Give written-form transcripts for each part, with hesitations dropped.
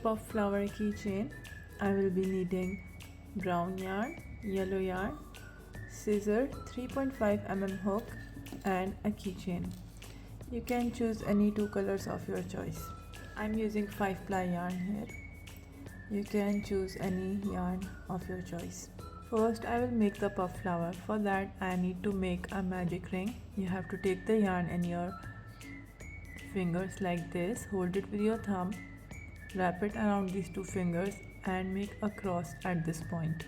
puff flower keychain, I will be needing brown yarn, yellow yarn, scissor, 3.5 mm hook and a keychain. You can choose any two colors of your choice. I'm using 5-ply yarn here. You can choose any yarn of your choice. First I will make the puff flower. For that I need to make a magic ring. You have to take the yarn in your fingers like this, hold it with your thumb, wrap it around these two fingers and make a cross at this point.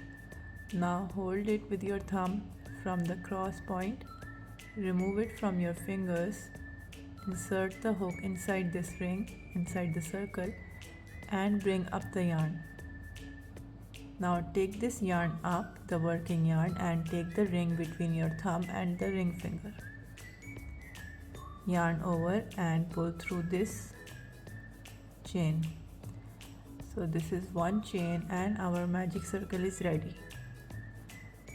Now hold it with your thumb from the cross point, remove it from your fingers, insert the hook inside this ring, inside the circle and bring up the yarn. Now take this yarn up, the working yarn, and take the ring between your thumb and the ring finger. Yarn over and pull through this chain. So this is one chain and our magic circle is ready.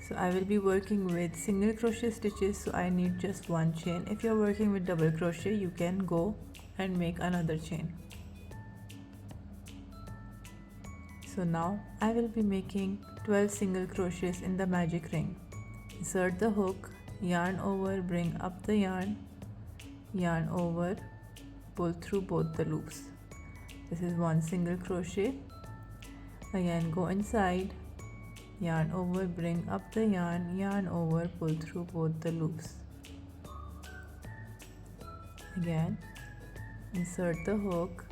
So I will be working with single crochet stitches, so I need just one chain. If you are working with double crochet, you can go and make another chain. So now I will be making 12 single crochets in the magic ring. Insert the hook, yarn over, bring up the yarn, yarn over, pull through both the loops. This is one single crochet. Again go inside, yarn over, bring up the yarn, yarn over, pull through both the loops. Again insert the hook,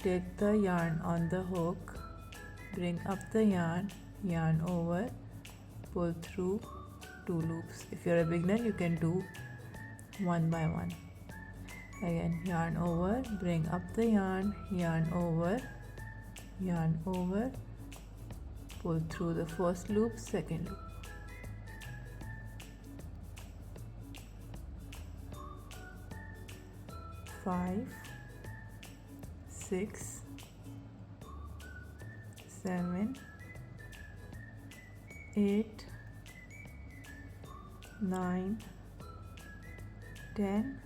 take the yarn on the hook, bring up the yarn, yarn over, pull through 2 loops. If you're a beginner, you can do one by one. Again yarn over, bring up the yarn, yarn over, pull through the first loop, second loop. Five, 6, 7, 8, 9, 10,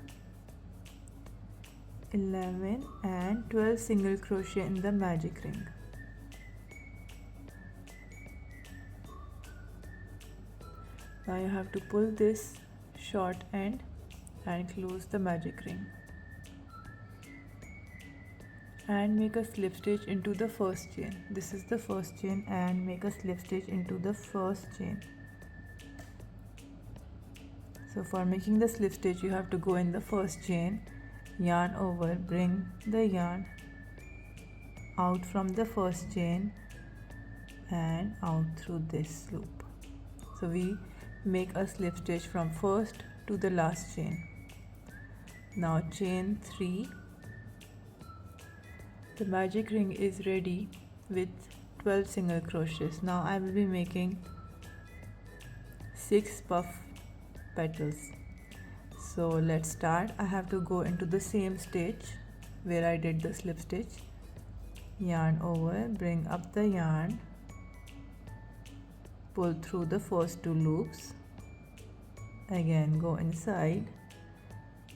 11 and 12 single crochet in the magic ring. Now you have to pull this short end and close the magic ring and make a slip stitch into the first chain. This is the first chain and make a slip stitch into the first chain. So for making the slip stitch, you have to go in the first chain, yarn over, bring the yarn out from the first chain and out through this loop. So we make a slip stitch from first to the last chain. Now chain 3. The magic ring is ready with 12 single crochets. Now I will be making 6 puff petals. So let's start. I have to go into the same stitch where I did the slip stitch, yarn over, bring up the yarn, pull through the first 2 loops, again go inside,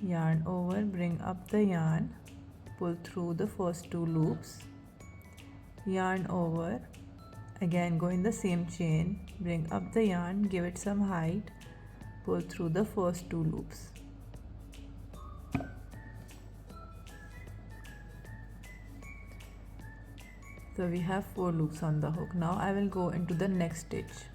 yarn over, bring up the yarn, pull through the first 2 loops, yarn over, again go in the same chain, bring up the yarn, give it some height, pull through the first 2 loops. So we have 4 loops on the hook. Now I will go into the next stitch,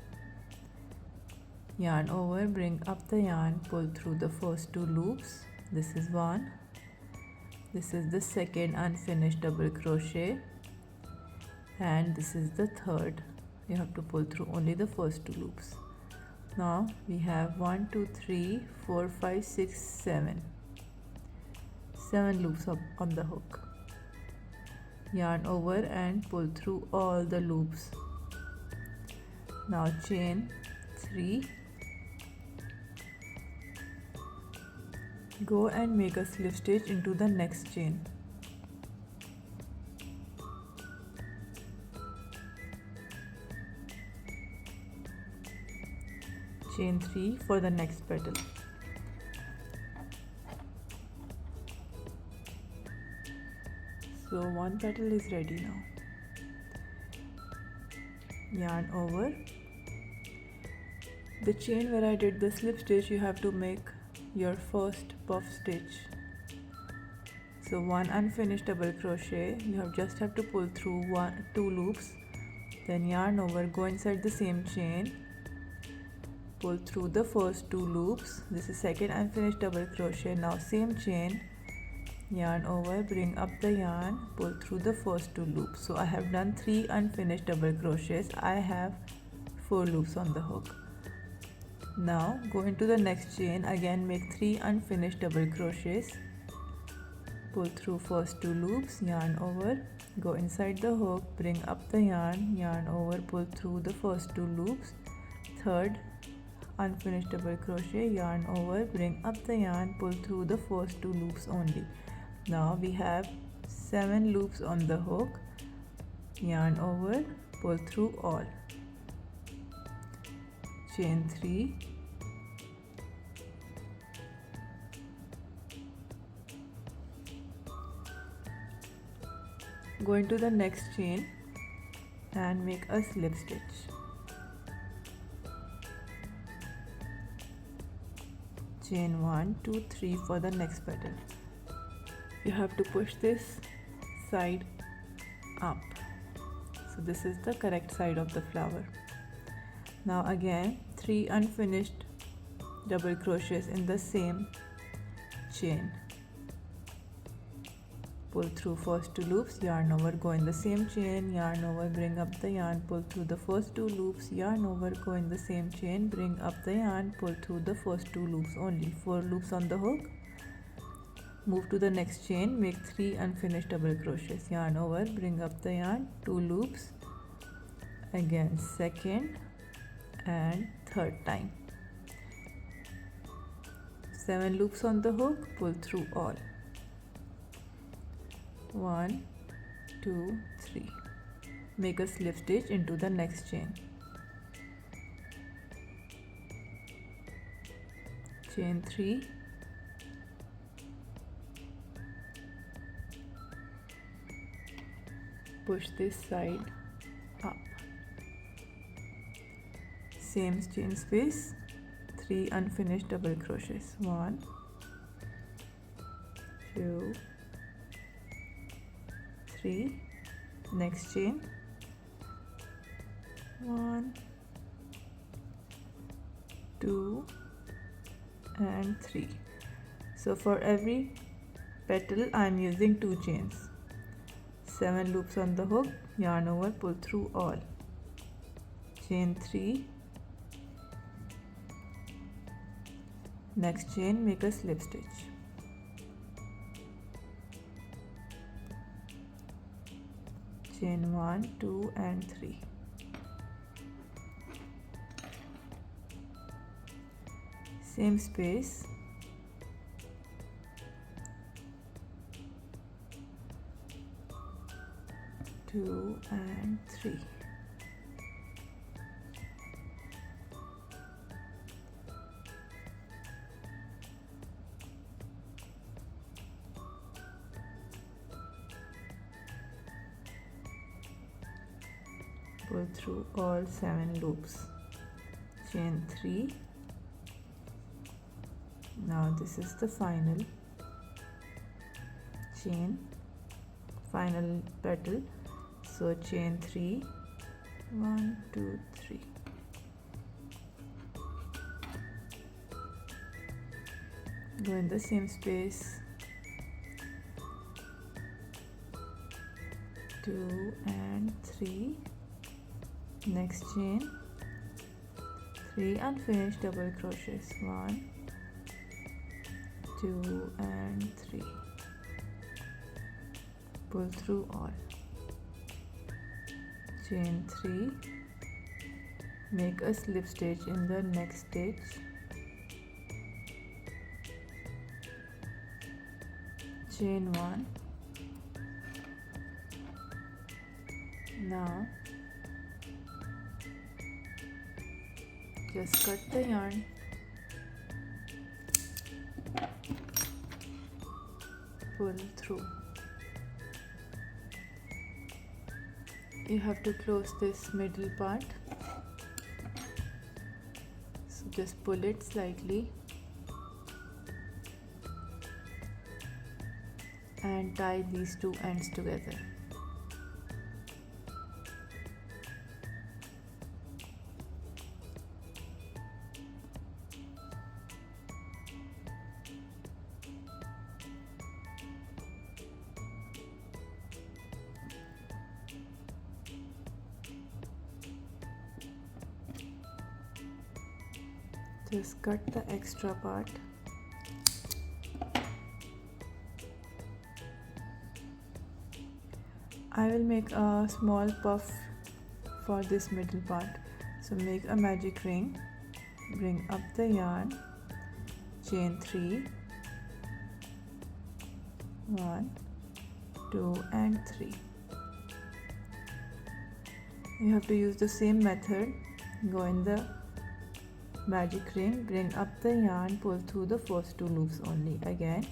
yarn over, bring up the yarn, pull through the first 2 loops. This is one, this is the second unfinished double crochet and this is the third. You have to pull through only the first 2 loops. Now we have 1 2 3 4 5 6 7 loops up on the hook. Yarn over and pull through all the loops. Now chain 3, go and make a slip stitch into the next chain. Chain 3 for the next petal. So one petal is ready now. Yarn over. The chain where I did the slip stitch, you have to make your first puff stitch. So one unfinished double crochet, you just have to pull through two loops, then yarn over, go inside the same chain, pull through the first two loops. This is second unfinished double crochet. Now same chain, yarn over, bring up the yarn, pull through the first two loops. So I have done 3 unfinished double crochets. I have 4 loops on the hook. Now go into the next chain, again make 3 unfinished double crochets, pull through first 2 loops, yarn over, go inside the hook, bring up the yarn over, pull through the first 2 loops, third unfinished double crochet, yarn over, bring up the yarn, pull through the first 2 loops only. Now we have 7 loops on the hook, yarn over, pull through all, chain 3, go into the next chain and make a slip stitch. Chain 1, 2, 3 for the next petal. You have to push this side up. So this is the correct side of the flower. Now again 3 unfinished double crochets in the same chain. Pull through first 2 loops, yarn over, go in the same chain, yarn over, bring up the yarn, pull through the first 2 loops, yarn over, go in the same chain, bring up the yarn, pull through the first 2 loops only. 4 loops on the hook. Move to the next chain, make 3 unfinished double crochets, yarn over, bring up the yarn, 2 loops, again second and third time. 7 loops on the hook, pull through all. 1, 2, 3. Make a slip stitch into the next chain. Chain 3, push this side up. Same chain space, 3 unfinished double crochets. 1, 2, 3. Next chain, 1, 2 and 3. So for every petal I am using 2 chains. 7 loops on the hook, yarn over, pull through all. Chain 3. Next chain, make a slip stitch. Chain 1, 2 and 3. Same space, 2 and 3. Pull through all 7 loops. Chain 3. Now this is the final chain, final petal. So chain 3, 1, 2, 3. Go in the same space, 2 and 3. Next chain, 3 unfinished double crochets. 1, 2 and 3. Pull through all. Chain 3. Make a slip stitch in the next stitch. Chain 1. Now just cut the yarn, pull through. you have to close this middle part, so just pull it slightly and tie these two ends together. Just cut the extra part. I will make a small puff for this middle part. So make a magic ring, bring up the yarn, chain 3, 1, 2 and 3. You have to use the same method. Go in the magic ring, bring up the yarn, pull through the first 2 loops only. Again,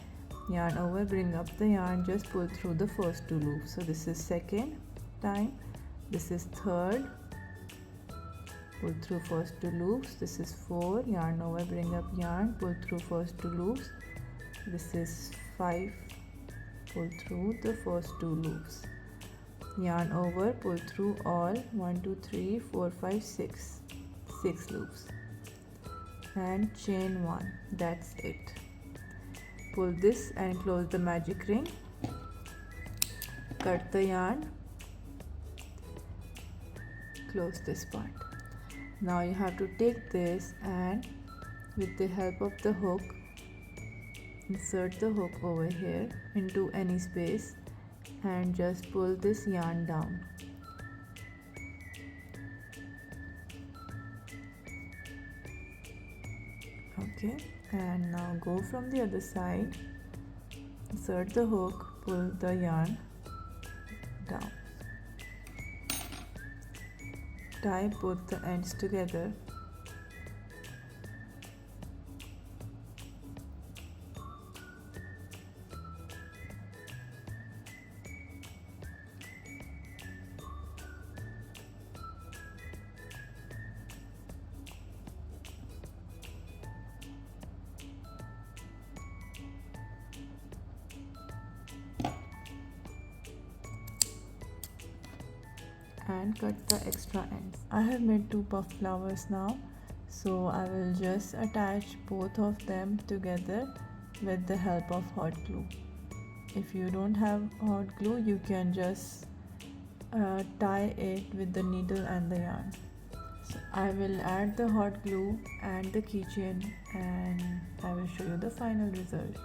yarn over, bring up the yarn, just pull through the first 2 loops. So this is second time, this is third, pull through first 2 loops, this is 4, yarn over, bring up yarn, pull through first 2 loops, this is 5, pull through the first 2 loops, yarn over, pull through all 1 2 3 4 5 6 loops and chain 1. That's it. Pull this and close the magic ring, cut the yarn, close this part. Now you have to take this and with the help of the hook, insert the hook over here into any space and just pull this yarn down. Okay, and now go from the other side, insert the hook, pull the yarn down, tie both the ends together, and cut the extra ends. I have made 2 puff flowers now, so I will just attach both of them together with the help of hot glue. If you don't have hot glue, you can just tie it with the needle and the yarn. So I will add the hot glue and the keychain and I will show you the final result.